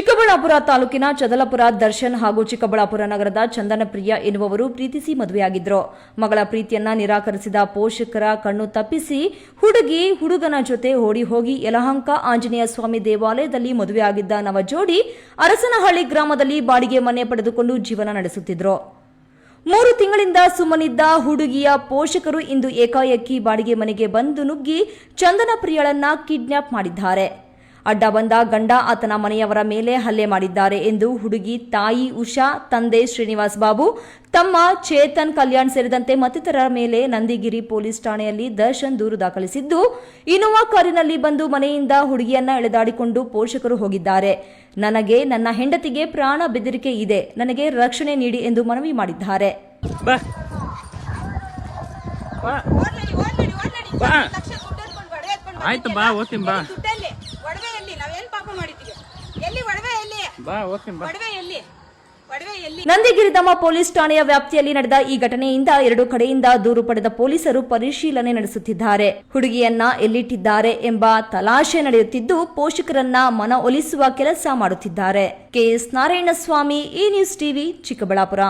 ಚಿಕ್ಕಬಳ್ಳಾಪುರ ತಾಲೂಕಿನ ಚದಲಪುರ ದರ್ಶನ್ ಹಾಗೂ ಚಿಕ್ಕಬಳ್ಳಾಪುರ ನಗರದ ಚಂದನಪ್ರಿಯ ಎನ್ನುವವರು ಪ್ರೀತಿಸಿ ಮದುವೆಯಾಗಿದ್ರು. ಮಗಳ ಪ್ರೀತಿಯನ್ನ ನಿರಾಕರಿಸಿದ ಪೋಷಕರ ಕಣ್ಣು ತಪ್ಪಿಸಿ ಹುಡುಗಿ ಹುಡುಗನ ಜೊತೆ ಓಡಿ ಹೋಗಿ ಯಲಹಂಕ ಆಂಜನೇಯ ಸ್ವಾಮಿ ದೇವಾಲಯದಲ್ಲಿ ಮದುವೆಯಾಗಿದ್ದ ನವ ಜೋಡಿ ಅರಸನಹಳ್ಳಿ ಗ್ರಾಮದಲ್ಲಿ ಬಾಡಿಗೆ ಮನೆ ಪಡೆದುಕೊಂಡು ಜೀವನ ನಡೆಸುತ್ತಿದ್ರು. 3 ತಿಂಗಳಿಂದ ಸುಮ್ಮನಿದ್ದ ಹುಡುಗಿಯ ಪೋಷಕರು ಇಂದು ಏಕಾಏಕಿ ಬಾಡಿಗೆ ಮನೆಗೆ ಬಂದು ನುಗ್ಗಿ ಚಂದನಪ್ರಿಯಳನ್ನ ಕಿಡ್ನಾಪ್ ಮಾಡಿದ್ದಾರೆ. ಅಡ್ಡ ಬಂದ ಗಂಡ ಆತನ ಮನೆಯವರ ಮೇಲೆ ಹಲ್ಲೆ ಮಾಡಿದ್ದಾರೆ ಎಂದು ಹುಡುಗಿ ತಾಯಿ ಉಷಾ, ತಂದೆ ಶ್ರೀನಿವಾಸ್ ಬಾಬು, ತಮ್ಮ ಚೇತನ್ ಕಲ್ಯಾಣ್ ಸೇರಿದಂತೆ ಮತ್ತಿತರರ ಮೇಲೆ ನಂದಿಗಿರಿ ಪೊಲೀಸ್ ಠಾಣೆಯಲ್ಲಿ ದರ್ಶನ್ ದೂರು ದಾಖಲಿಸಿದ್ದು, ಇನೋವಾ ಕಾರಿನಲ್ಲಿ ಬಂದು ಮನೆಯಿಂದ ಹುಡುಗಿಯನ್ನ ಎಳೆದಾಡಿಕೊಂಡು ಪೋಷಕರು ಹೋಗಿದ್ದಾರೆ. ನನಗೆ ನನ್ನ ಹೆಂಡತಿಗೆ ಪ್ರಾಣ ಬೆದರಿಕೆ ಇದೆ, ನನಗೆ ರಕ್ಷಣೆ ನೀಡಿ ಎಂದು ಮನವಿ ಮಾಡಿದ್ದಾರೆ. ನಂದಿಗಿರಿಧಾಮ ಪೊಲೀಸ್ ಠಾಣೆಯ ವ್ಯಾಪ್ತಿಯಲ್ಲಿ ನಡೆದ ಈ ಘಟನೆಯಿಂದ 2 ಕಡೆಯಿಂದ ದೂರು ಪಡೆದ ಪೊಲೀಸರು ಪರಿಶೀಲನೆ ನಡೆಸುತ್ತಿದ್ದಾರೆ. ಹುಡುಗಿಯನ್ನ ಎಲ್ಲಿಟ್ಟಿದ್ದಾರೆ ಎಂಬ ತಲಾಶೆ ನಡೆಯುತ್ತಿದ್ದು, ಪೋಷಕರನ್ನ ಮನವೊಲಿಸುವ ಕೆಲಸ ಮಾಡುತ್ತಿದ್ದಾರೆ. ಕೆಎಸ್ ನಾರಾಯಣಸ್ವಾಮಿ, ಈ ನ್ಯೂಸ್ ಟಿವಿ, ಚಿಕ್ಕಬಳ್ಳಾಪುರ.